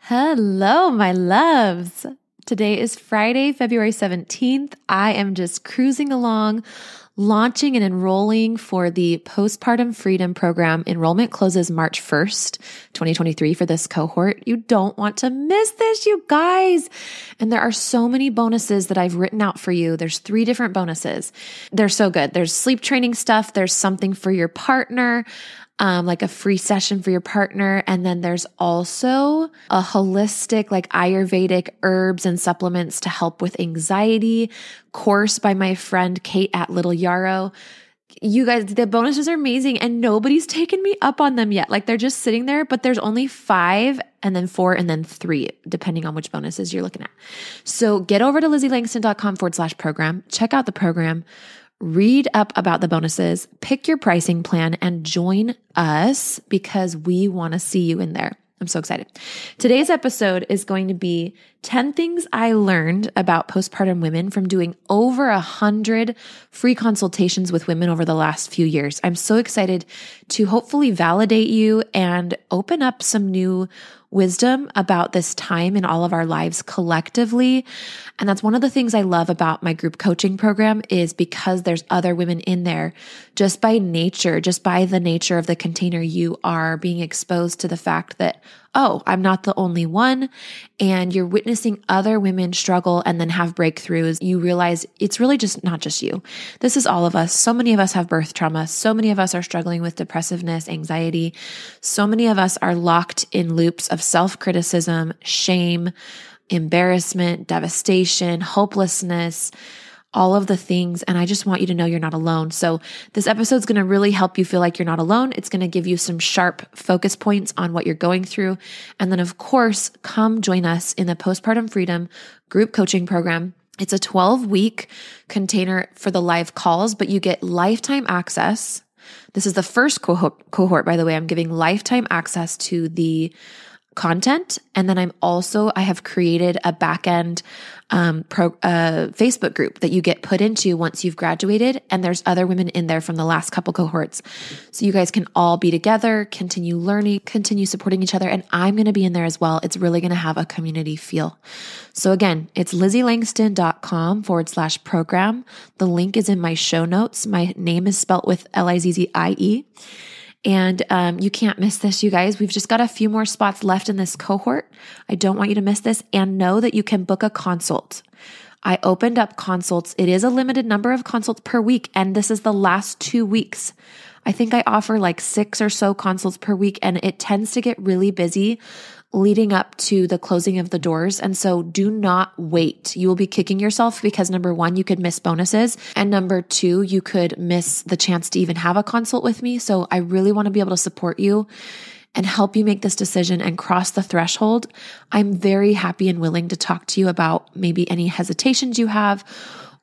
Hello, my loves. Today is Friday, February 17th. I am just cruising along, launching and enrolling for the Postpartum Freedom program. Enrollment closes March 1st, 2023 for this cohort. You don't want to miss this, you guys. And there are so many bonuses that I've written out for you. There's 3 different bonuses. They're so good. There's sleep training stuff. There's something for your partner. Like a free session for your partner. And then there's also a holistic, like Ayurvedic herbs and supplements to help with anxiety course by my friend Kate at Little Yarrow. You guys, the bonuses are amazing and nobody's taken me up on them yet. Like they're just sitting there, but there's only 5 and then 4 and then 3, depending on which bonuses you're looking at. So get over to LizzieLangston.com/program, check out the program, read up about the bonuses, pick your pricing plan, and join us because we want to see you in there. I'm so excited. Today's episode is going to be 10 things I learned about postpartum women from doing over 100 free consultations with women over the last few years. I'm so excited to hopefully validate you and open up some new wisdom about this time in all of our lives collectively. And that's one of the things I love about my group coaching program is because there's other women in there, just by nature, just by the nature of the container, you are being exposed to the fact that, oh, I'm not the only one. And you're witnessing other women struggle and then have breakthroughs. You realize it's really just not just you. This is all of us. So many of us have birth trauma. So many of us are struggling with depressiveness, anxiety. So many of us are locked in loops of self-criticism, shame, embarrassment, devastation, hopelessness, all of the things. And I just want you to know you're not alone. So this episode is going to really help you feel like you're not alone. It's going to give you some sharp focus points on what you're going through. And then of course, come join us in the Postpartum Freedom group coaching program. It's a 12-week container for the live calls, but you get lifetime access. This is the first cohort, by the way. I'm giving lifetime access to the content. And then I have created a backend Facebook group that you get put into once you've graduated. And there's other women in there from the last couple cohorts. So you guys can all be together, continue learning, continue supporting each other. And I'm going to be in there as well. It's really going to have a community feel. So again, it's LizzieLangston.com/program. The link is in my show notes. My name is spelt with Lizzie. And you can't miss this, you guys. We've just got a few more spots left in this cohort. I don't want you to miss this, and know that you can book a consult. I opened up consults. It is a limited number of consults per week, and this is the last 2 weeks. I think I offer like 6 or so consults per week, and it tends to get really busy leading up to the closing of the doors. And so do not wait. You will be kicking yourself because number 1, you could miss bonuses. And number 2, you could miss the chance to even have a consult with me. So I really want to be able to support you and help you make this decision and cross the threshold. I'm very happy and willing to talk to you about maybe any hesitations you have,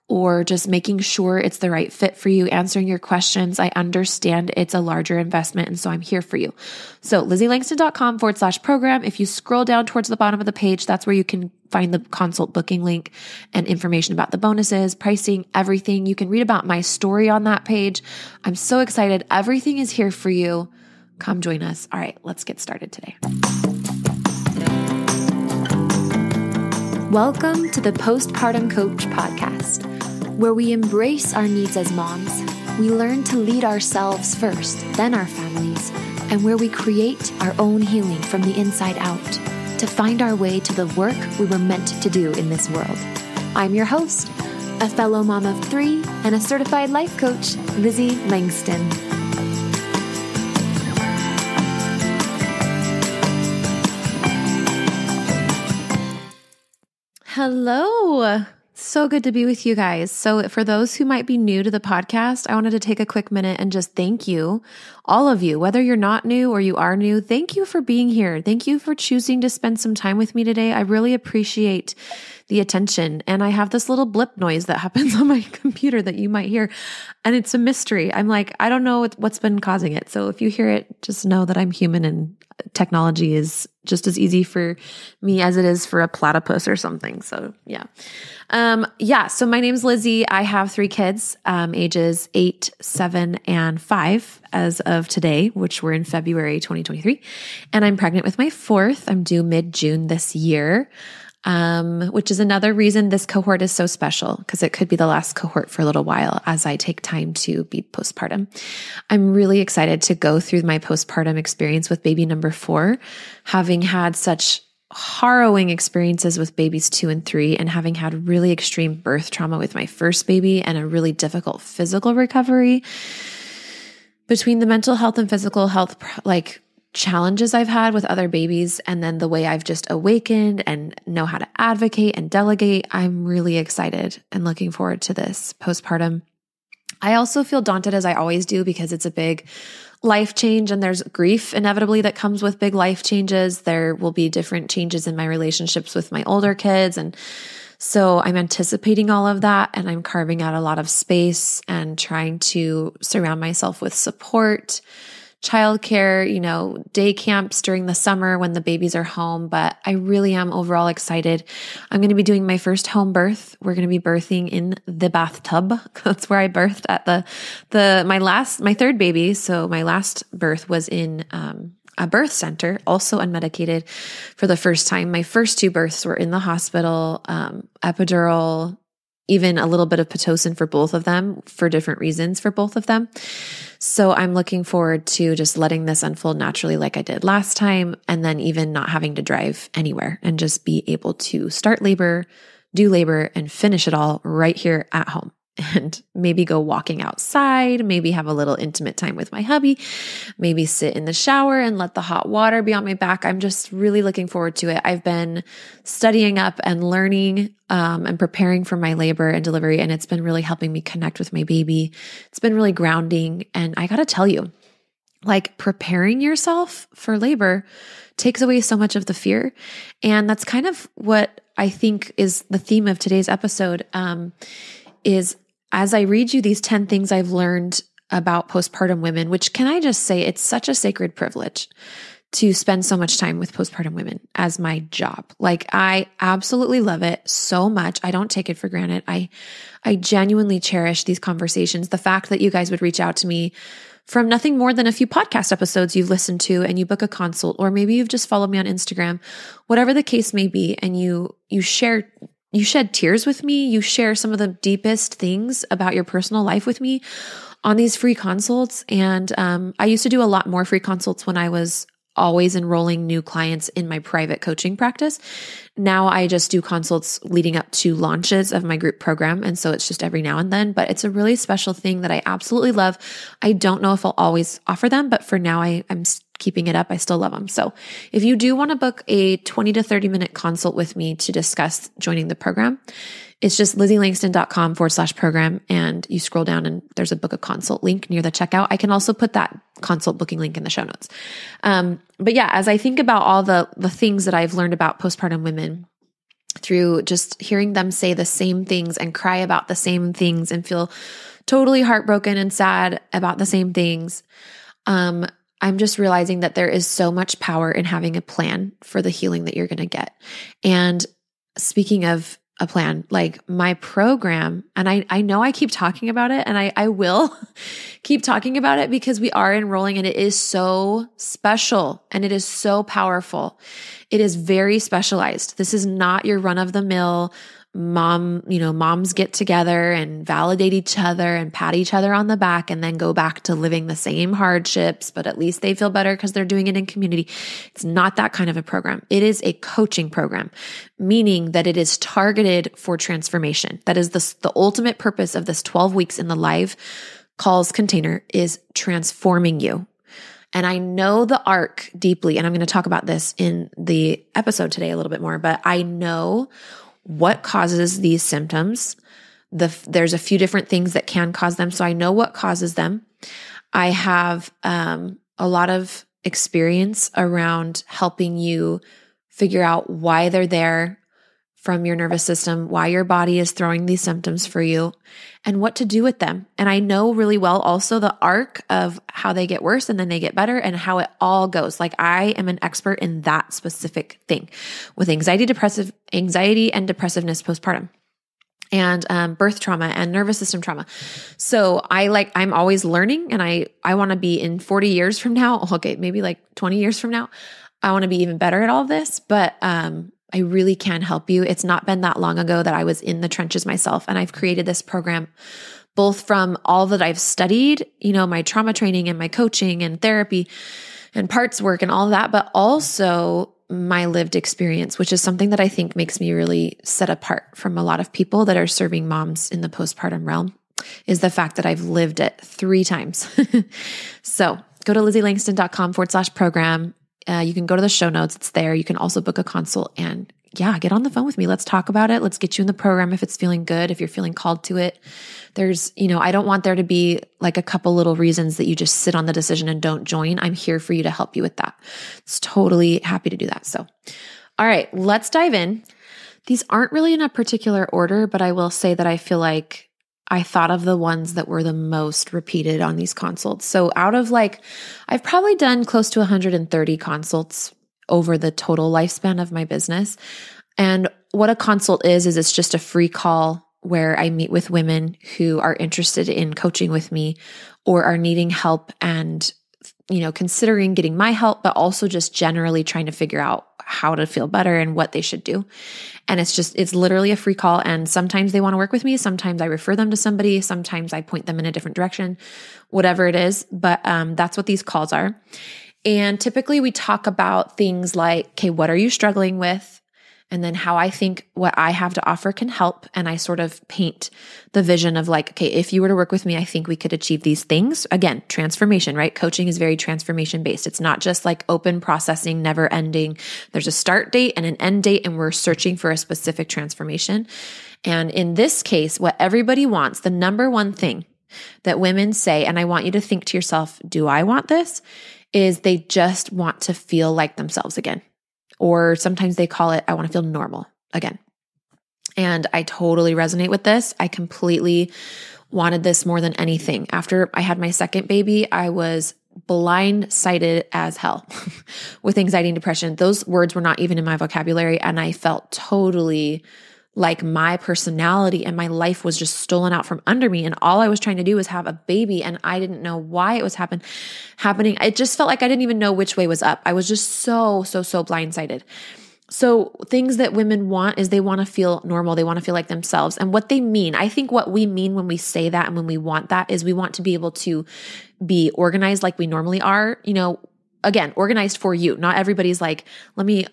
or just making sure it's the right fit for you, answering your questions. I understand it's a larger investment, and so I'm here for you. So LizzieLangston.com/program. If you scroll down towards the bottom of the page, that's where you can find the consult booking link and information about the bonuses, pricing, everything. You can read about my story on that page. I'm so excited. Everything is here for you. Come join us. All right, let's get started today. Welcome to the Postpartum Coach Podcast, where we embrace our needs as moms, we learn to lead ourselves first, then our families, and where we create our own healing from the inside out to find our way to the work we were meant to do in this world. I'm your host, a fellow mom of 3 and a certified life coach, Lizzie Langston. Hello. So good to be with you guys. So for those who might be new to the podcast, I wanted to take a quick minute and just thank you, all of you, whether you're not new or you are new. Thank you for being here. Thank you for choosing to spend some time with me today. I really appreciate the attention. And I have this little blip noise that happens on my computer that you might hear. And it's a mystery. I'm like, I don't know what's been causing it. So if you hear it, just know that I'm human and technology is just as easy for me as it is for a platypus or something. So yeah. So my name's Lizzie. I have 3 kids, ages 8, 7, and 5 as of today, which we're in February 2023. And I'm pregnant with my 4th. I'm due mid-June this year. Which is another reason this cohort is so special, because it could be the last cohort for a little while as I take time to be postpartum. I'm really excited to go through my postpartum experience with baby number 4, having had such harrowing experiences with babies 2 and 3, and having had really extreme birth trauma with my first baby and a really difficult physical recovery. Between the mental health and physical health, challenges I've had with other babies, and then the way I've just awakened and know how to advocate and delegate, I'm really excited and looking forward to this postpartum. I also feel daunted, as I always do, because it's a big life change and there's grief inevitably that comes with big life changes. There will be different changes in my relationships with my older kids. And so I'm anticipating all of that, and I'm carving out a lot of space and trying to surround myself with support, childcare, day camps during the summer when the babies are home. But I really am overall excited. I'm going to be doing my first home birth. We're going to be birthing in the bathtub. That's where I birthed at my 3rd baby. So my last birth was in a birth center, also unmedicated for the first time. My first 2 births were in the hospital, epidural, even a little bit of Pitocin for both of them, for different reasons for both of them. So I'm looking forward to just letting this unfold naturally like I did last time, and then even not having to drive anywhere and just be able to start labor, do labor, and finish it all right here at home. And maybe go walking outside, maybe have a little intimate time with my hubby, maybe sit in the shower and let the hot water be on my back. I'm just really looking forward to it. I've been studying up and learning and preparing for my labor and delivery, and it's been really helping me connect with my baby. It's been really grounding. And I got to tell you, preparing yourself for labor takes away so much of the fear. And that's kind of what I think is the theme of today's episode, is as I read you these 10 things I've learned about postpartum women, which, can I just say, it's such a sacred privilege to spend so much time with postpartum women as my job. I absolutely love it so much. I don't take it for granted. I genuinely cherish these conversations. The fact that you guys would reach out to me from nothing more than a few podcast episodes you've listened to, and you book a consult, or maybe you've just followed me on Instagram, whatever the case may be, and you shed tears with me. You share some of the deepest things about your personal life with me on these free consults. And I used to do a lot more free consults when I was always enrolling new clients in my private coaching practice. Now I just do consults leading up to launches of my group program. And so it's just every now and then, but it's a really special thing that I absolutely love. I don't know if I'll always offer them, but for now I'm keeping it up. I still love them. So if you do want to book a 20 to 30 minute consult with me to discuss joining the program, it's just LizzieLangston.com/program. And you scroll down and there's a book a consult link near the checkout. I can also put that consult booking link in the show notes. But yeah, as I think about all the things that I've learned about postpartum women through just hearing them say the same things and cry about the same things and feel totally heartbroken and sad about the same things, I'm just realizing that there is so much power in having a plan for the healing that you're going to get. And speaking of a plan, my program, and I know I keep talking about it, and I will keep talking about it because we are enrolling, and it is so special and it is so powerful. It is very specialized. This is not your run-of-the-mill moms get together and validate each other and pat each other on the back and then go back to living the same hardships, but at least they feel better because they're doing it in community. It's not that kind of a program. It is a coaching program, meaning that it is targeted for transformation. That is the ultimate purpose of this 12 weeks in the live calls container is transforming you. And I know the arc deeply, and I'm going to talk about this in the episode today a little bit more, but I know what causes these symptoms. There's a few different things that can cause them. So I know what causes them. I have a lot of experience around helping you figure out why they're there, from your nervous system, why your body is throwing these symptoms for you, and what to do with them. And I know really well also the arc of how they get worse and then they get better and how it all goes. Like I am an expert in that specific thing with anxiety and depressiveness postpartum, and birth trauma and nervous system trauma. So I'm always learning, and I want to be in 40 years from now, okay, maybe like 20 years from now, I want to be even better at all of this, but I really can help you. It's not been that long ago that I was in the trenches myself, and I've created this program both from all that I've studied, my trauma training and my coaching and therapy and parts work and all of that, but also my lived experience, which is something that I think makes me really set apart from a lot of people that are serving moms in the postpartum realm, is the fact that I've lived it 3 times. So go to LizzieLangston.com/program. You can go to the show notes. It's there. You can also book a consult and get on the phone with me. Let's talk about it. Let's get you in the program if it's feeling good, if you're feeling called to it. There's, I don't want there to be like a couple little reasons that you just sit on the decision and don't join. I'm here for you to help you with that. It's totally happy to do that. So, all right, let's dive in. These aren't really in a particular order, but I will say that I feel like I thought of the ones that were the most repeated on these consults. So out of I've probably done close to 130 consults over the total lifespan of my business. And what a consult is it's just a free call where I meet with women who are interested in coaching with me or are needing help and, considering getting my help, but also just generally trying to figure out how to feel better and what they should do. And it's literally a free call. And sometimes they want to work with me. Sometimes I refer them to somebody. Sometimes I point them in a different direction, whatever it is. But that's what these calls are. And typically we talk about things like, okay, what are you struggling with? And then how I think what I have to offer can help. And I sort of paint the vision of okay, if you were to work with me, I think we could achieve these things. Again, transformation, right? Coaching is very transformation based. It's not just open processing, never ending. There's a start date and an end date, and we're searching for a specific transformation. And in this case, what everybody wants, the number one thing that women say, and I want you to think to yourself, do I want this? Is they just want to feel like themselves again. Or sometimes they call it, I want to feel normal again. And I totally resonate with this. I completely wanted this more than anything. After I had my second baby, I was blindsided as hell with anxiety and depression. Those words were not even in my vocabulary. And I felt totally like my personality and my life was just stolen out from under me. And all I was trying to do was have a baby. And I didn't know why it was happening. It just felt like I didn't even know which way was up. I was just so blindsided. So things that women want is they want to feel normal. They want to feel like themselves. And what they mean, I think what we mean when we say that and when we want that is we want to be able to be organized like we normally are. Again, organized for you. Not everybody's let me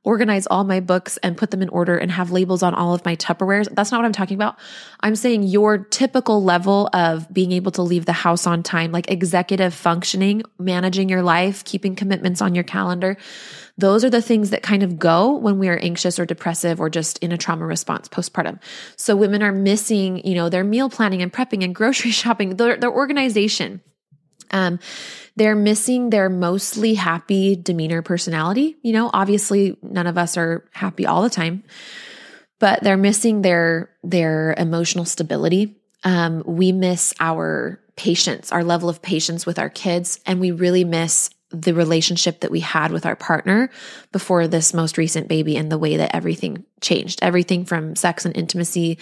organize all my books and put them in order and have labels on all of my Tupperwares. That's not what I'm talking about. I'm saying your typical level of being able to leave the house on time, like executive functioning, managing your life, keeping commitments on your calendar. Those are the things that kind of go when we are anxious or depressive or just in a trauma response postpartum. So women are missing, their meal planning and prepping and grocery shopping, their organization. They're missing their mostly happy demeanor personality. Obviously none of us are happy all the time, but they're missing their emotional stability. We miss our patience, our level of patience with our kids, and we really miss the relationship that we had with our partner before this most recent baby and the way that everything changed. Everything from sex and intimacy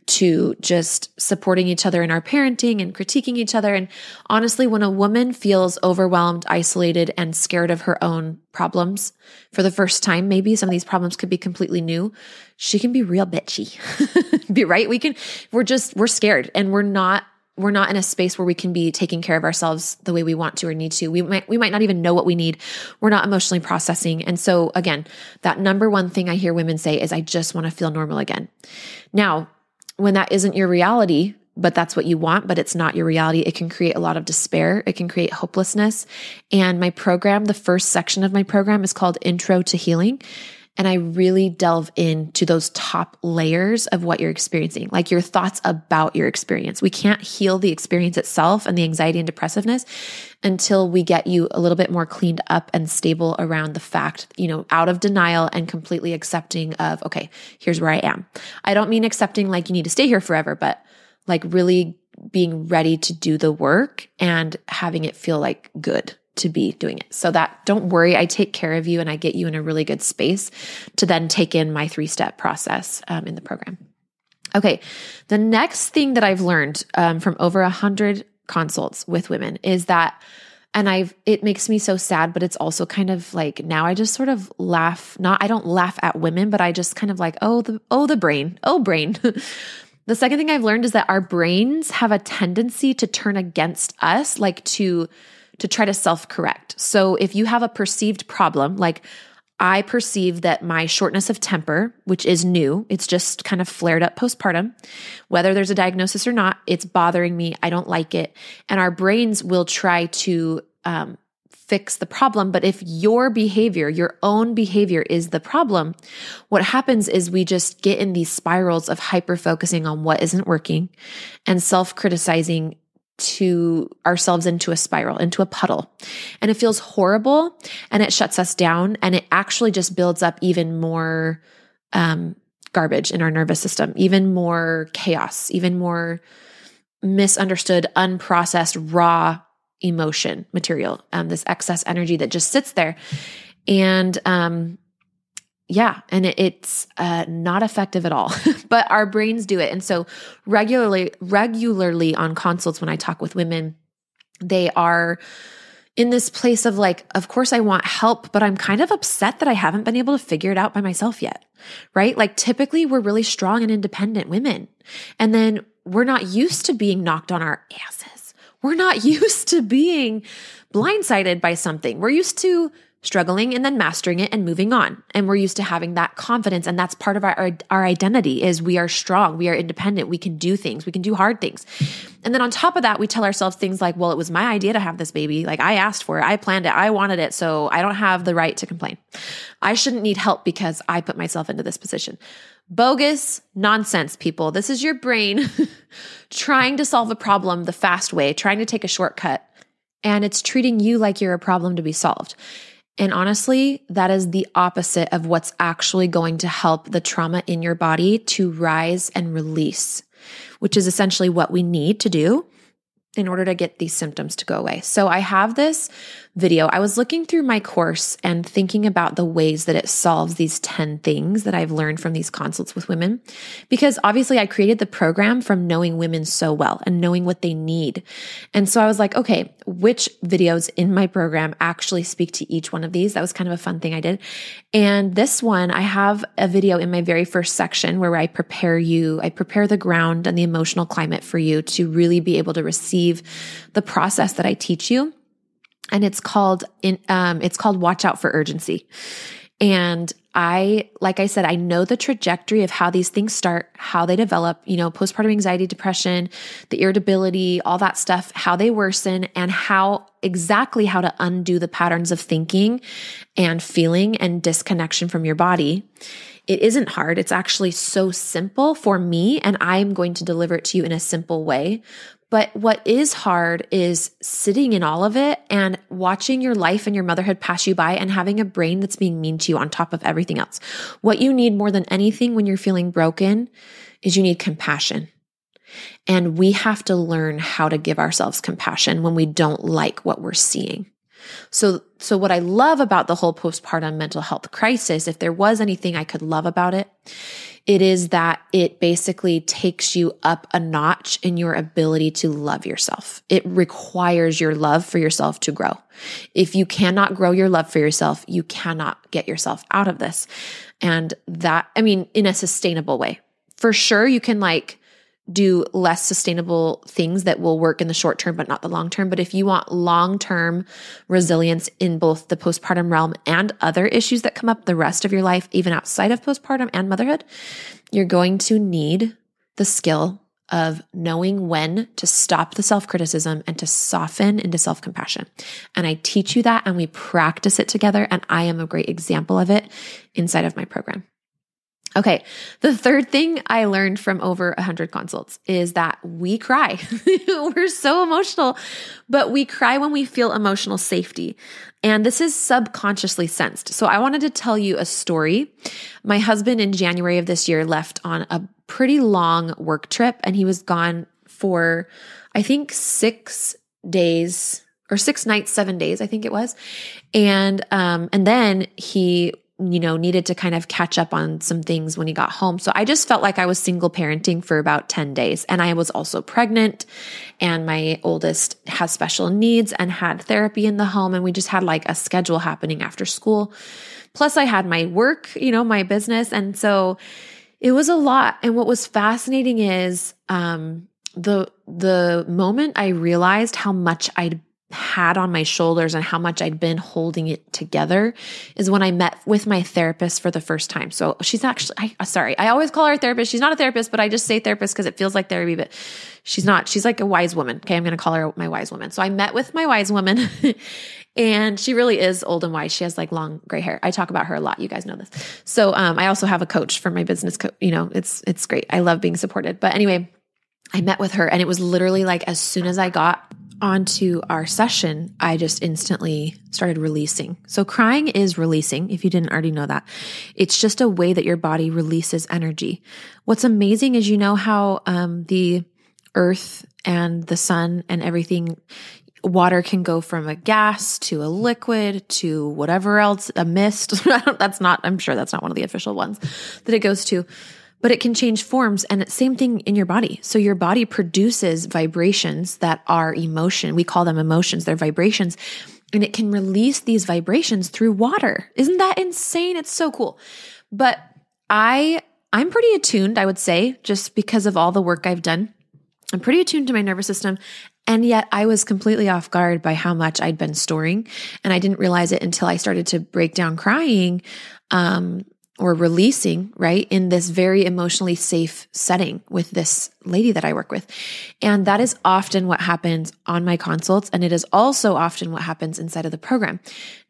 to just supporting each other in our parenting and critiquing each other. And honestly, when a woman feels overwhelmed, isolated, and scared of her own problems for the first time, maybe some of these problems could be completely new, she can be real bitchy. Right? We're scared, and we're not in a space where we can be taking care of ourselves the way we want to or need to. We might not even know what we need. We're not emotionally processing. And so again, that number one thing I hear women say is, I just want to feel normal again. Now, when that isn't your reality, but that's what you want, but it's not your reality, it can create a lot of despair. It can create hopelessness. And my program, the first section of my program is called Intro to Healing. and I really delve into those top layers of what you're experiencing, like your thoughts about your experience. We can't heal the experience itself and the anxiety and depressiveness until we get you a little bit more cleaned up and stable around the fact, out of denial and completely accepting of, okay, here's where I am. I don't mean accepting like you need to stay here forever, but like really being ready to do the work and having it feel like good to be doing it. So that, don't worry, I take care of you and I get you in a really good space to then take in my 3-step process in the program. Okay. The next thing that I've learned from over 100 consults with women is that, it makes me so sad, but it's also kind of like, now I just sort of laugh, I don't laugh at women, but I just kind of like, the brain. The second thing I've learned is that our brains have a tendency to turn against us, like to try to self-correct. So if you have a perceived problem, like I perceive that my shortness of temper, which is new, it's just kind of flared up postpartum, whether there's a diagnosis or not, it's bothering me. I don't like it. And our brains will try to fix the problem. But if your own behavior is the problem, what happens is we just get in these spirals of hyper-focusing on what isn't working and self-criticizing to ourselves into a spiral, into a puddle. And it feels horrible and it shuts us down and it actually just builds up even more garbage in our nervous system, even more chaos, even more misunderstood, unprocessed, raw emotion material, this excess energy that just sits there. And it's not effective at all, but our brains do it. And so regularly on consults, when I talk with women, they are in this place of like, of course I want help, but I'm kind of upset that I haven't been able to figure it out by myself yet, right? Like typically we're really strong and independent women. And then we're not used to being knocked on our asses. We're not used to being blindsided by something. We're used to struggling and then mastering it and moving on. And we're used to having that confidence. And that's part of our identity is we are strong. We are independent. We can do things. We can do hard things. And then on top of that, we tell ourselves things like, well, it was my idea to have this baby. Like I asked for it. I planned it. I wanted it. So I don't have the right to complain. I shouldn't need help because I put myself into this position. Bogus nonsense, people. This is your brain trying to solve a problem the fast way, trying to take a shortcut. And it's treating you like you're a problem to be solved. And honestly, that is the opposite of what's actually going to help the trauma in your body to rise and release, which is essentially what we need to do in order to get these symptoms to go away. So I have this video. I was looking through my course and thinking about the ways that it solves these 10 things that I've learned from these consults with women, because obviously I created the program from knowing women so well and knowing what they need. And so I was like, okay, which videos in my program actually speak to each one of these? That was kind of a fun thing I did. And this one, I have a video in my very first section where I prepare the ground and the emotional climate for you to really be able to receive the process that I teach you. And it's called Watch Out for Urgency. And like I said, I know the trajectory of how these things start, how they develop, postpartum anxiety, depression, the irritability, all that stuff, how they worsen, and exactly how to undo the patterns of thinking and feeling and disconnection from your body. It isn't hard. It's actually so simple for me, and I'm going to deliver it to you in a simple way. But what is hard is sitting in all of it and watching your life and your motherhood pass you by and having a brain that's being mean to you on top of everything else. What you need more than anything when you're feeling broken is you need compassion. And we have to learn how to give ourselves compassion when we don't like what we're seeing. So what I love about the whole postpartum mental health crisis, if there was anything I could love about it, it is that it basically takes you up a notch in your ability to love yourself. It requires your love for yourself to grow. If you cannot grow your love for yourself, you cannot get yourself out of this. And in a sustainable way. For sure, you can do less sustainable things that will work in the short term, but not the long term. But if you want long-term resilience in both the postpartum realm and other issues that come up the rest of your life, even outside of postpartum and motherhood, you're going to need the skill of knowing when to stop the self-criticism and to soften into self-compassion. And I teach you that and we practice it together. And I am a great example of it inside of my program. Okay. The third thing I learned from over 100 consults is that we cry. We're so emotional, but we cry when we feel emotional safety. And this is subconsciously sensed. So I wanted to tell you a story. My husband in January of this year left on a pretty long work trip, and he was gone for, I think, 6 days or 6 nights, 7 days, I think it was. And then he needed to kind of catch up on some things when he got home. So I just felt like I was single parenting for about 10 days. And I was also pregnant, and my oldest has special needs and had therapy in the home. And we just had like a schedule happening after school. Plus I had my work, my business. And so it was a lot. And what was fascinating is, the moment I realized how much I'd had on my shoulders and how much I'd been holding it together is when I met with my therapist for the first time. So she's actually, I always call her a therapist. She's not a therapist, but I just say therapist because it feels like therapy, but she's not. She's like a wise woman. Okay. I'm going to call her my wise woman. So I met with my wise woman and she really is old and wise. She has like long gray hair. I talk about her a lot. You guys know this. So, I also have a coach for my business. It's great. I love being supported, but anyway, I met with her and it was literally like, as soon as I got onto our session, I just instantly started releasing. So crying is releasing, if you didn't already know that. It's just a way that your body releases energy. What's amazing is how the earth and the sun and everything, water can go from a gas to a liquid to whatever else, a mist. I'm sure that's not one of the official ones that it goes to. But it can change forms, and same thing in your body. So your body produces vibrations that are emotion. We call them emotions. They're vibrations, and it can release these vibrations through water. Isn't that insane? It's so cool. But I'm pretty attuned, I would say, just because of all the work I've done. I'm pretty attuned to my nervous system. And yet I was completely off guard by how much I'd been storing. And I didn't realize it until I started to break down crying, or releasing, right, in this very emotionally safe setting with this lady that I work with. And that is often what happens on my consults. And it is also often what happens inside of the program.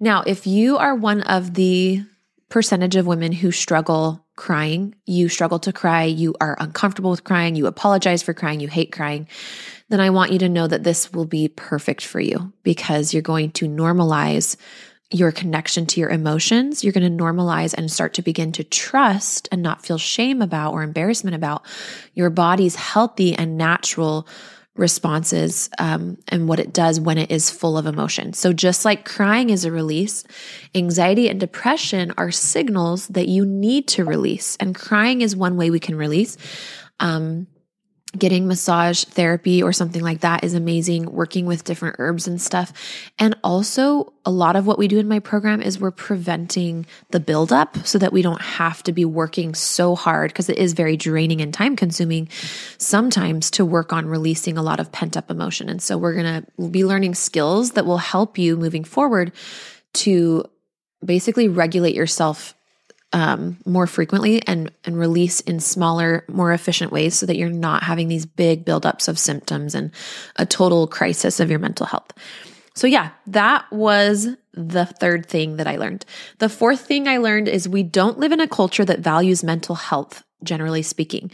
Now, if you are one of the percentage of women who struggle crying, you struggle to cry, you are uncomfortable with crying, you apologize for crying, you hate crying, then I want you to know that this will be perfect for you, because you're going to normalize your connection to your emotions. You're going to normalize and start to begin to trust and not feel shame about or embarrassment about your body's healthy and natural responses, and what it does when it is full of emotion. So just like crying is a release, anxiety and depression are signals that you need to release. And crying is one way we can release. Getting massage therapy or something like that is amazing. Working with different herbs and stuff. And also a lot of what we do in my program is we're preventing the buildup so that we don't have to be working so hard, because it is very draining and time consuming sometimes to work on releasing a lot of pent up emotion. And so we're going to be learning skills that will help you moving forward to basically regulate yourself more frequently and release in smaller, more efficient ways, so that you're not having these big buildups of symptoms and a total crisis of your mental health. So yeah, that was the third thing that I learned. The fourth thing I learned is we don't live in a culture that values mental health, generally speaking.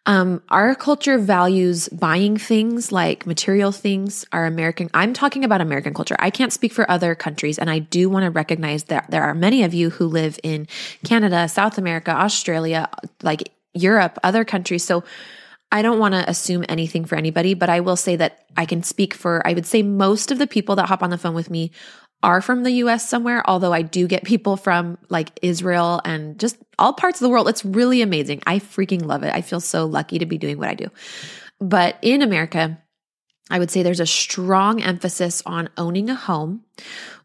Our culture values buying things like material things. I'm talking about American culture. I can't speak for other countries. And I do want to recognize that there are many of you who live in Canada, South America, Australia, like Europe, other countries. So I don't want to assume anything for anybody, but I will say that I can speak for, I would say most of the people that hop on the phone with me are from the US somewhere, although I do get people from like Israel and just all parts of the world. It's really amazing. I freaking love it. I feel so lucky to be doing what I do. But in America, I would say there's a strong emphasis on owning a home,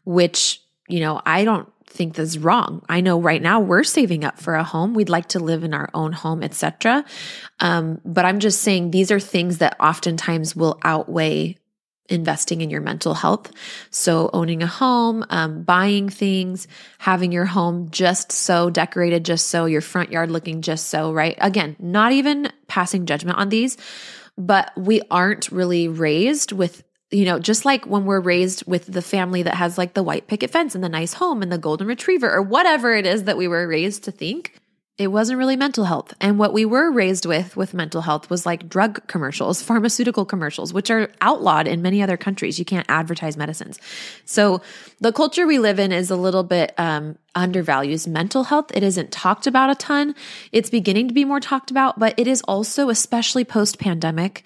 which, I don't think that's wrong. I know right now we're saving up for a home. We'd like to live in our own home, etc. But I'm just saying these are things that oftentimes will outweigh investing in your mental health. So owning a home, buying things, having your home just so decorated, just so, your front yard looking just so, right? Again, not even passing judgment on these, but we aren't really raised with, just like when we're raised with the family that has like the white picket fence and the nice home and the golden retriever or whatever it is that we were raised to think. It wasn't really mental health. And what we were raised with mental health was like drug commercials, pharmaceutical commercials, which are outlawed in many other countries. You can't advertise medicines. So the culture we live in is a little bit undervalues mental health. It isn't talked about a ton. It's beginning to be more talked about, but it is also, especially post-pandemic,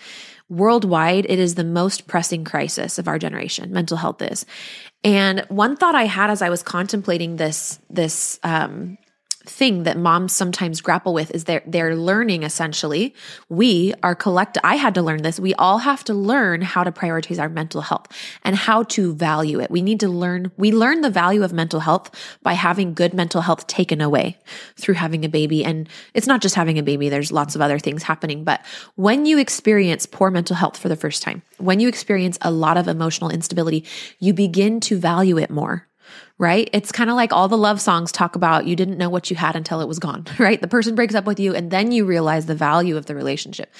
worldwide, it is the most pressing crisis of our generation. Mental health is. And one thought I had as I was contemplating this thing that moms sometimes grapple with is they're learning, essentially. I had to learn this. We all have to learn how to prioritize our mental health and how to value it. We learn the value of mental health by having good mental health taken away through having a baby. And it's not just having a baby, there's lots of other things happening. But when you experience poor mental health for the first time, when you experience a lot of emotional instability, you begin to value it more. Right? It's kind of like all the love songs talk about you didn't know what you had until it was gone, right? The person breaks up with you and then you realize the value of the relationship.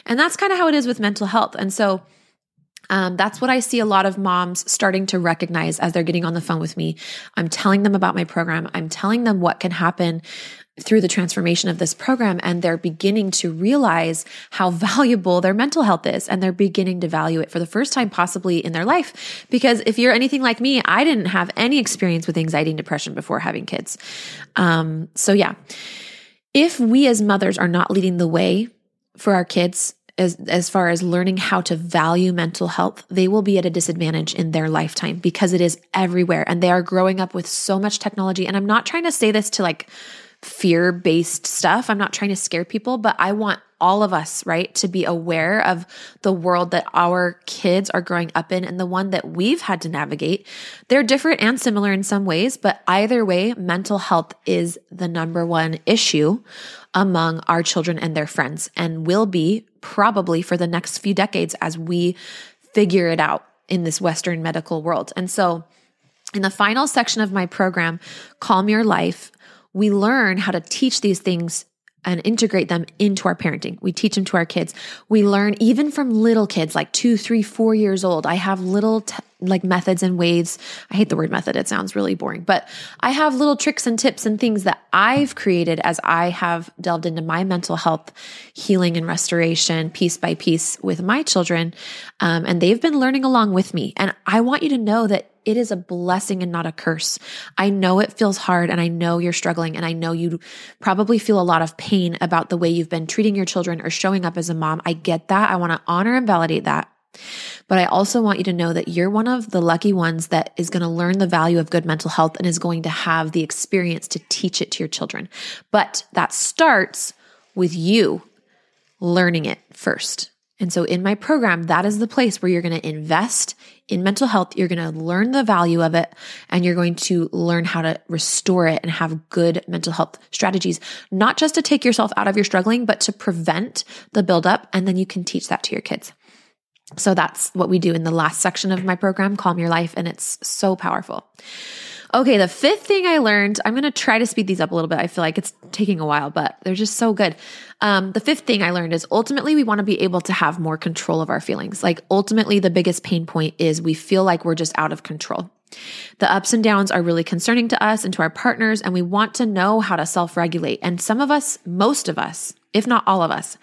And that's kind of how it is with mental health. And so that's what I see a lot of moms starting to recognize as they're getting on the phone with me. I'm telling them about my program. I'm telling them what can happen through the transformation of this program, and they're beginning to realize how valuable their mental health is, and they're beginning to value it for the first time possibly in their life. Because if you're anything like me, I didn't have any experience with anxiety and depression before having kids. So yeah, if we as mothers are not leading the way for our kids as far as learning how to value mental health, they will be at a disadvantage in their lifetime because it is everywhere, and they are growing up with so much technology. And I'm not trying to say this to like fear-based stuff. I'm not trying to scare people, but I want all of us, right, to be aware of the world that our kids are growing up in and the one that we've had to navigate. They're different and similar in some ways, but either way, mental health is the number one issue among our children and their friends, and will be probably for the next few decades as we figure it out in this Western medical world. And so in the final section of my program, Calm Your Life, we learn how to teach these things and integrate them into our parenting. We teach them to our kids. We learn even from little kids, like 2, 3, 4 years old. I have little methods and ways. I hate the word method. It sounds really boring, but I have little tricks and tips and things that I've created as I have delved into my mental health healing and restoration piece by piece with my children. And they've been learning along with me. And I want you to know that it is a blessing and not a curse. I know it feels hard, and I know you're struggling, and I know you probably feel a lot of pain about the way you've been treating your children or showing up as a mom. I get that. I want to honor and validate that. But I also want you to know that you're one of the lucky ones that is going to learn the value of good mental health and is going to have the experience to teach it to your children. But that starts with you learning it first. And so in my program, that is the place where you're going to invest in mental health. You're going to learn the value of it, and you're going to learn how to restore it and have good mental health strategies, not just to take yourself out of your struggling, but to prevent the buildup. And then you can teach that to your kids. So that's what we do in the last section of my program, Calm Your Life. And it's so powerful. Okay, the fifth thing I learned, I'm going to try to speed these up a little bit. I feel like it's taking a while, but they're just so good. The fifth thing I learned is ultimately we want to be able to have more control of our feelings. Like ultimately the biggest pain point is we feel like we're just out of control. The ups and downs are really concerning to us and to our partners, and we want to know how to self-regulate. And some of us, most of us, if not all of us,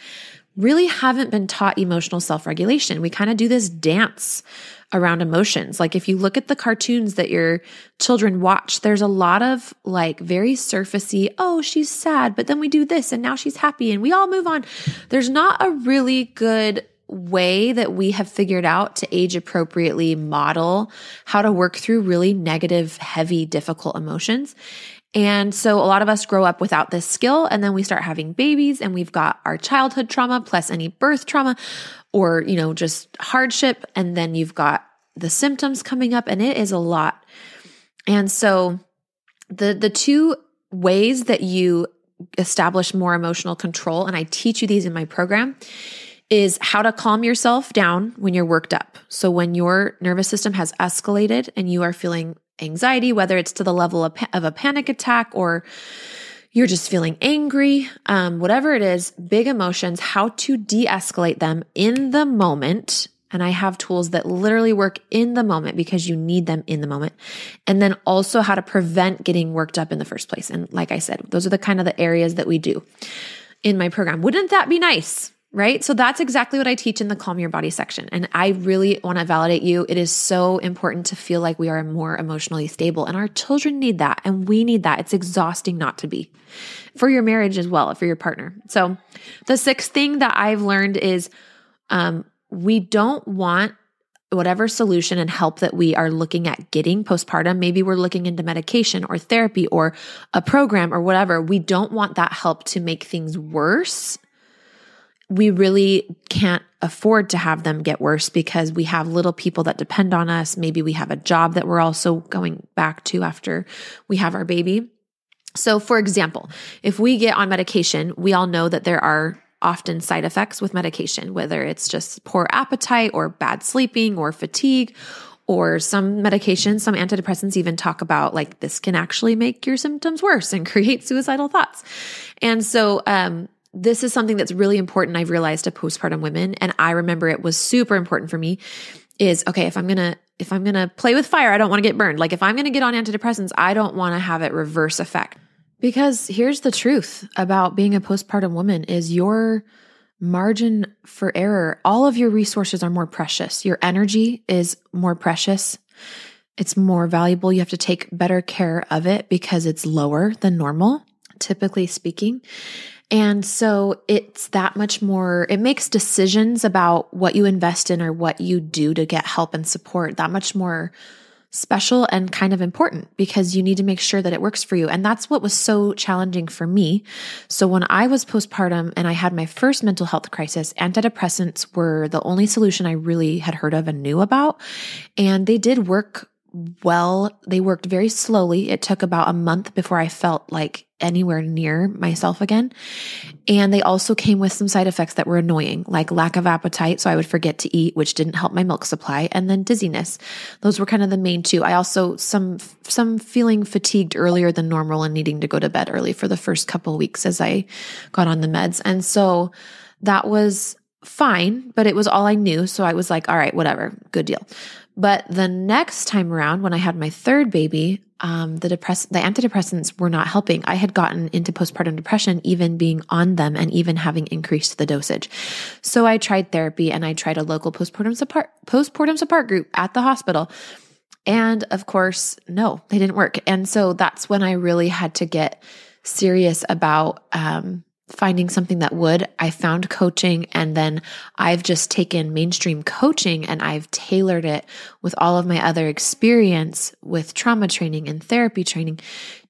really haven't been taught emotional self-regulation. We kind of do this dance around emotions. Like if you look at the cartoons that your children watch, there's a lot of like very surfacey, oh, she's sad, but then we do this and now she's happy and we all move on. There's not a really good way that we have figured out to age appropriately model how to work through really negative, heavy, difficult emotions. And so a lot of us grow up without this skill, and then we start having babies and we've got our childhood trauma plus any birth trauma or, just hardship. And then you've got the symptoms coming up, and it is a lot. And so the two ways that you establish more emotional control, and I teach you these in my program, is how to calm yourself down when you're worked up. So when your nervous system has escalated and you are feeling anxiety, whether it's to the level of a panic attack or you're just feeling angry, whatever it is, big emotions, how to de-escalate them in the moment. And I have tools that literally work in the moment because you need them in the moment. And then also how to prevent getting worked up in the first place. And like I said, those are the areas that we do in my program. Wouldn't that be nice? Right? So that's exactly what I teach in the Calm Your Body section. And I really want to validate you. It is so important to feel like we are more emotionally stable, and our children need that. And we need that. It's exhausting not to be, for your marriage as well, for your partner. So the sixth thing that I've learned is, we don't want whatever solution and help that we are looking at getting postpartum. Maybe we're looking into medication or therapy or a program or whatever. We don't want that help to make things worse. We really can't afford to have them get worse because we have little people that depend on us. Maybe we have a job that we're also going back to after we have our baby. So for example, if we get on medication, we all know that there are often side effects with medication, whether it's just poor appetite or bad sleeping or fatigue, or some medications, some antidepressants even talk about like this can actually make your symptoms worse and create suicidal thoughts. And so, this is something that's really important, I've realized, to postpartum women. And I remember it was super important for me is, okay, if I'm going to play with fire, I don't want to get burned. Like if I'm going to get on antidepressants, I don't want to have it reverse effect. Because here's the truth about being a postpartum woman is your margin for error, all of your resources are more precious. Your energy is more precious. It's more valuable. You have to take better care of it because it's lower than normal, typically speaking. And so it's that much more, it makes decisions about what you invest in or what you do to get help and support that much more special and kind of important because you need to make sure that it works for you. And that's what was so challenging for me. So when I was postpartum and I had my first mental health crisis, antidepressants were the only solution I really had heard of and knew about. And they did work well. They worked very slowly. It took about a month before I felt like anywhere near myself again. And they also came with some side effects that were annoying, like lack of appetite. So I would forget to eat, which didn't help my milk supply. And then dizziness. Those were kind of the main two. I also, some feeling fatigued earlier than normal and needing to go to bed early for the first couple of weeks as I got on the meds. And so that was fine, but it was all I knew. So I was like, all right, whatever, good deal. But the next time around, when I had my third baby, the antidepressants were not helping. I had gotten into postpartum depression, even being on them and even having increased the dosage. So I tried therapy and I tried a local postpartum support group at the hospital. And of course, no, they didn't work. And so that's when I really had to get serious about, finding something that would. I found coaching, and then I've just taken mainstream coaching and I've tailored it with all of my other experience with trauma training and therapy training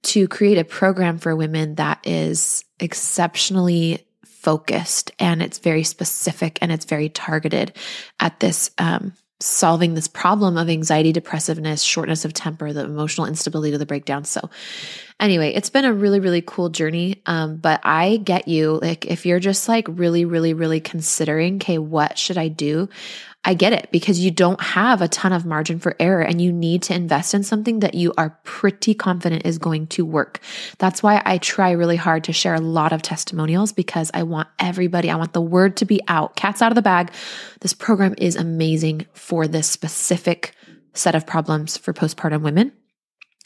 to create a program for women that is exceptionally focused, and it's very specific and it's very targeted at this, solving this problem of anxiety, depressiveness, shortness of temper, the emotional instability, the breakdown. So anyway, it's been a really, really cool journey. But I get you. Like if you're just like really, really, really considering, okay, what should I do? I get it, because you don't have a ton of margin for error and you need to invest in something that you are pretty confident is going to work. That's why I try really hard to share a lot of testimonials, because I want the word to be out. Cat's out of the bag. This program is amazing for this specific set of problems for postpartum women.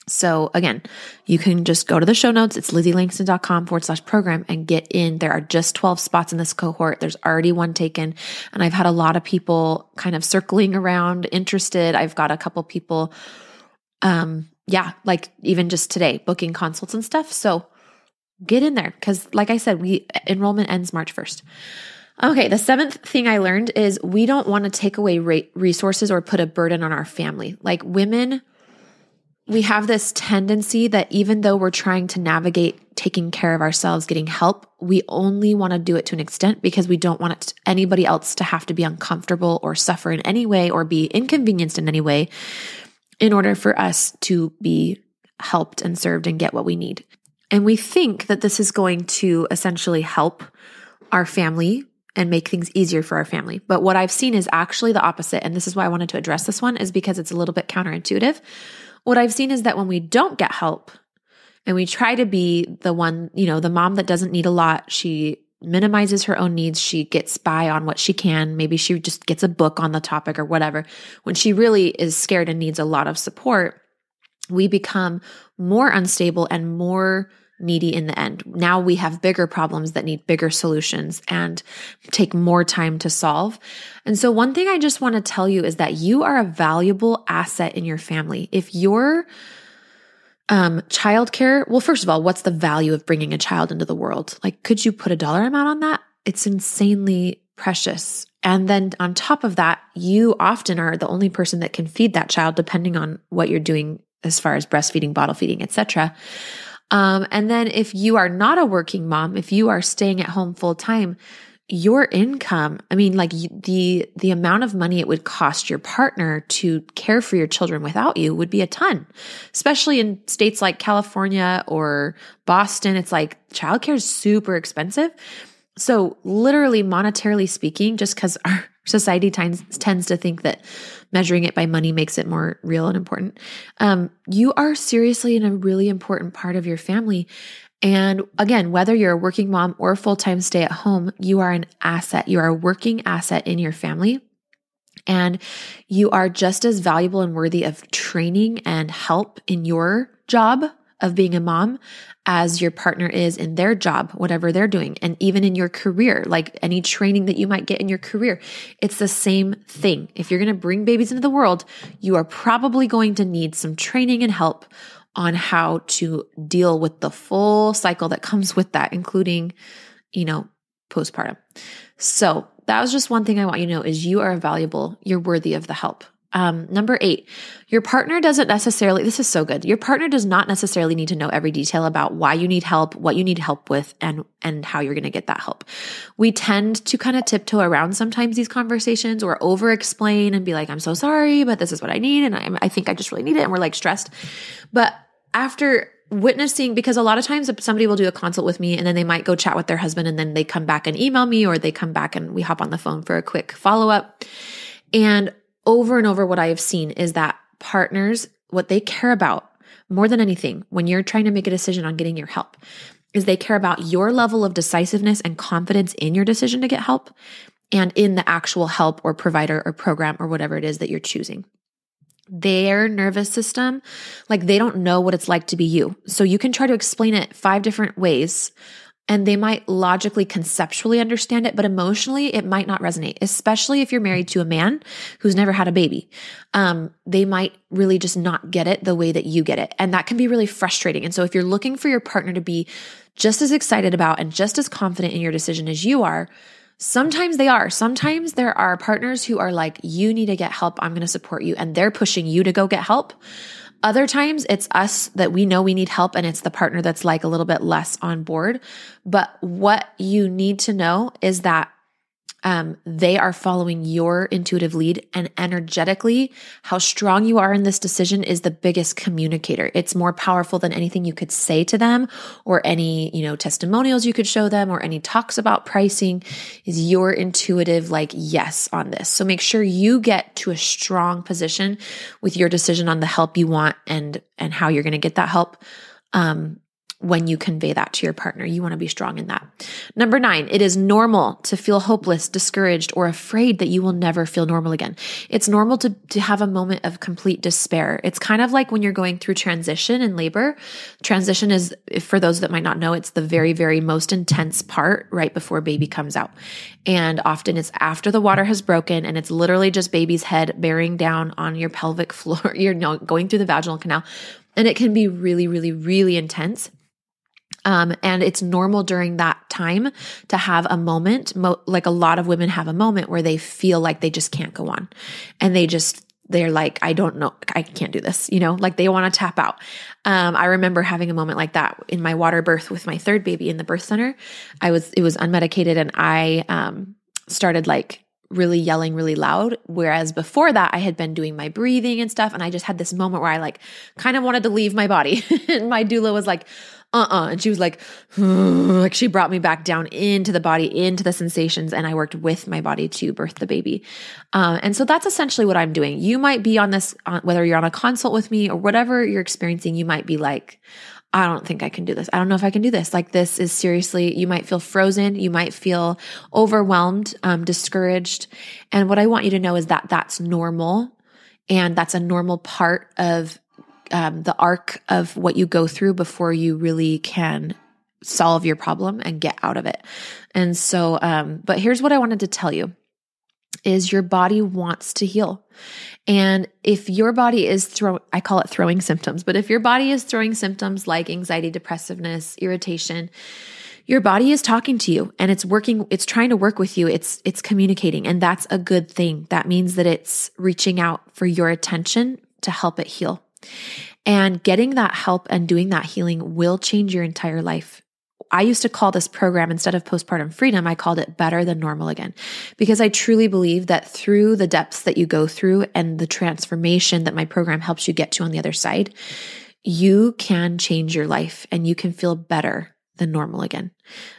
So again, you can just go to the show notes. It's lizzieLangston.com/program and get in. There are just 12 spots in this cohort. There's already one taken. And I've had a lot of people kind of circling around interested. I've got a couple people, like even just today booking consults and stuff. So get in there. Cause like I said, enrollment ends March 1st. Okay. The seventh thing I learned is we don't want to take away resources or put a burden on our family. Like women, we have this tendency that even though we're trying to navigate taking care of ourselves, getting help, we only want to do it to an extent because we don't want anybody else to have to be uncomfortable or suffer in any way or be inconvenienced in any way in order for us to be helped and served and get what we need. And we think that this is going to essentially help our family and make things easier for our family. But what I've seen is actually the opposite. And this is why I wanted to address this one, is because it's a little bit counterintuitive. What I've seen is that when we don't get help and we try to be the one, the mom that doesn't need a lot, she minimizes her own needs. She gets by on what she can. Maybe she just gets a book on the topic or whatever. When she really is scared and needs a lot of support, we become more unstable and more needy in the end. Now we have bigger problems that need bigger solutions and take more time to solve. And so one thing I just want to tell you is that you are a valuable asset in your family. If your childcare, well, first of all, what's the value of bringing a child into the world? Like, could you put a dollar amount on that? It's insanely precious. And then on top of that, you often are the only person that can feed that child, depending on what you're doing as far as breastfeeding, bottle feeding, etc. And then if you are not a working mom, if you are staying at home full time, your income, the amount of money it would cost your partner to care for your children without you would be a ton, especially in states like California or Boston. It's like childcare is super expensive. So literally, monetarily speaking, just because our society tends to think that measuring it by money makes it more real and important, you are seriously in a really important part of your family. And again, whether you're a working mom or a full-time stay-at-home, you are an asset. You are a working asset in your family. And you are just as valuable and worthy of training and help in your job of being a mom as your partner is in their job, whatever they're doing. And even in your career, like any training that you might get in your career, it's the same thing. If you're going to bring babies into the world, you are probably going to need some training and help on how to deal with the full cycle that comes with that, including, postpartum. So that was just one thing I want you to know is you are valuable. You're worthy of the help. Number 8, your partner doesn't necessarily, this is so good. Your partner does not necessarily need to know every detail about why you need help, what you need help with, and how you're going to get that help. We tend to kind of tiptoe around sometimes these conversations or over explain and be like, I'm so sorry, but this is what I need. And I think I just really need it. And we're like stressed. But after witnessing, because a lot of times somebody will do a consult with me and then they might go chat with their husband and then they come back and email me, or they come back and we hop on the phone for a quick follow-up. And over, what I have seen is that partners, what they care about more than anything when you're trying to make a decision on getting your help is they care about your level of decisiveness and confidence in your decision to get help and in the actual help or provider or program or whatever it is that you're choosing. Their nervous system, they don't know what it's like to be you. So you can try to explain it 5 different ways, and they might logically, conceptually understand it, but emotionally, it might not resonate, especially if you're married to a man who's never had a baby. They might really just not get it the way that you get it. And that can be really frustrating. And so if you're looking for your partner to be just as excited about and just as confident in your decision as you are, sometimes they are. Sometimes there are partners who are like, you need to get help. I'm going to support you. And they're pushing you to go get help. Other times it's us that we know we need help and it's the partner that's like a little bit less on board. But what you need to know is that they are following your intuitive lead, and energetically, how strong you are in this decision is the biggest communicator. It's more powerful than anything you could say to them or any, testimonials you could show them or any talks about pricing is your intuitive yes on this. So make sure you get to a strong position with your decision on the help you want and how you're going to get that help. When you convey that to your partner, you want to be strong in that. Number 9, it is normal to feel hopeless, discouraged, or afraid that you will never feel normal again. It's normal to have a moment of complete despair. It's kind of like when you're going through transition in labor. Transition is, for those that might not know, it's the very, very most intense part right before baby comes out. And often it's after the water has broken and it's literally just baby's head bearing down on your pelvic floor. You're going through the vaginal canal. And it can be really, really, really intense. And it's normal during that time to have a moment, like a lot of women have a moment where they feel like they just can't go on. And they're like, I don't know, I can't do this, they want to tap out. I remember having a moment like that in my water birth with my 3rd baby in the birth center. It was unmedicated and I started really yelling really loud. Whereas before that, I had been doing my breathing and stuff. And I just had this moment where I kind of wanted to leave my body. And my doula was like, And she was like she brought me back down into the body, into the sensations. And I worked with my body to birth the baby. And so that's essentially what I'm doing. You might be on this, whether you're on a consult with me or whatever you're experiencing, you might be like, I don't think I can do this. I don't know if I can do this. Like, this is seriously, you might feel frozen. You might feel overwhelmed, discouraged. And what I want you to know is that that's normal. And that's a normal part of the arc of what you go through before you really can solve your problem and get out of it. And so, but here's what I wanted to tell you is your body wants to heal. And if your body is I call it throwing symptoms, but if your body is throwing symptoms like anxiety, depressiveness, irritation, your body is talking to you and it's working, it's trying to work with you. It's communicating, and that's a good thing. That means that it's reaching out for your attention to help it heal. And getting that help and doing that healing will change your entire life. I used to call this program, instead of Postpartum Freedom, I called it Better Than Normal Again, because I truly believe that through the depths that you go through and the transformation that my program helps you get to on the other side, you can change your life and you can feel better than normal again,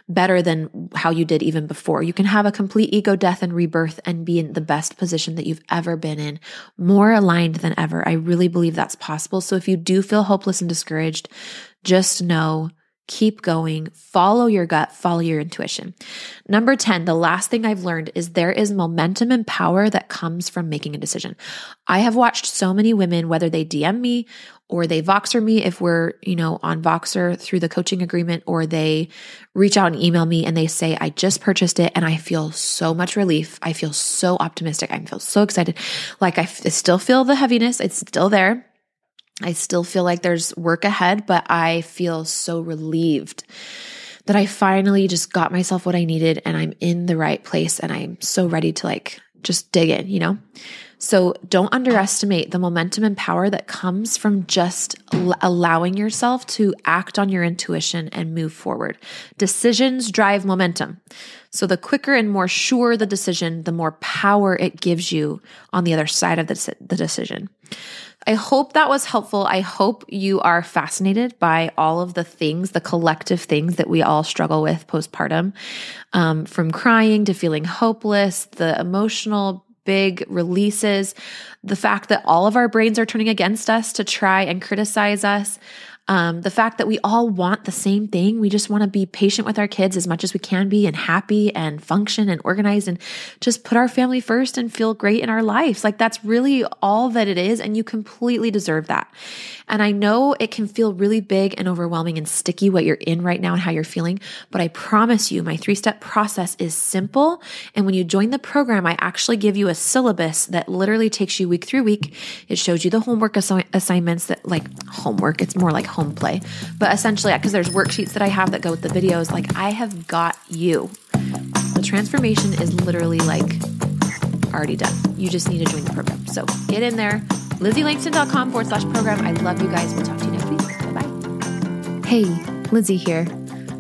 better than how you did even before. You can have a complete ego death and rebirth and be in the best position that you've ever been in, more aligned than ever. I really believe that's possible. So if you do feel hopeless and discouraged, just know, keep going, follow your gut, follow your intuition. Number 10, the last thing I've learned is there is momentum and power that comes from making a decision. I have watched so many women, whether they DM me or they Voxer me if we're, on Voxer through the coaching agreement, or they reach out and email me and they say, I just purchased it and I feel so much relief. I feel so optimistic. I feel so excited. Like I still feel the heaviness. It's still there. I still feel like there's work ahead, but I feel so relieved that I finally just got myself what I needed and I'm in the right place and I'm so ready to just dig in, So don't underestimate the momentum and power that comes from just allowing yourself to act on your intuition and move forward. Decisions drive momentum. So the quicker and more sure the decision, the more power it gives you on the other side of the decision. I hope that was helpful. I hope you are fascinated by all of the things, the collective things that we all struggle with postpartum, from crying to feeling hopeless, the emotional big releases, the fact that all of our brains are turning against us to try and criticize us, the fact that we all want the same thing. We just want to be patient with our kids as much as we can be, and happy and function and organized and just put our family first and feel great in our lives. Like, that's really all that it is. And you completely deserve that. And I know it can feel really big and overwhelming and sticky what you're in right now and how you're feeling, but I promise you my 3-step process is simple. And when you join the program, I actually give you a syllabus that literally takes you week through week. It shows you the homework assignments that, like, homework, it's more like home play, but essentially, because there's worksheets that I have that go with the videos, like, I have got you. The transformation is literally already done. You just need to join the program. So get in there, LizzieLangston.com/program. I love you guys. We'll talk to you next week. Bye-bye. Hey, Lizzie here.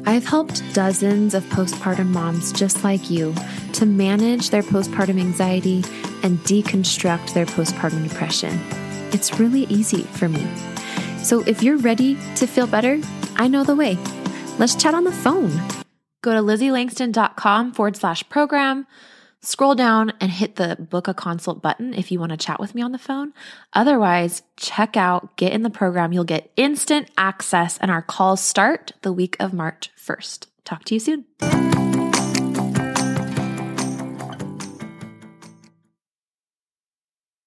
I've helped dozens of postpartum moms just like you to manage their postpartum anxiety and deconstruct their postpartum depression. It's really easy for me. So if you're ready to feel better, I know the way. Let's chat on the phone. Go to LizzieLangston.com/program, scroll down and hit the book a consult button if you want to chat with me on the phone. Otherwise, check out, get in the program. You'll get instant access and our calls start the week of March 1st. Talk to you soon.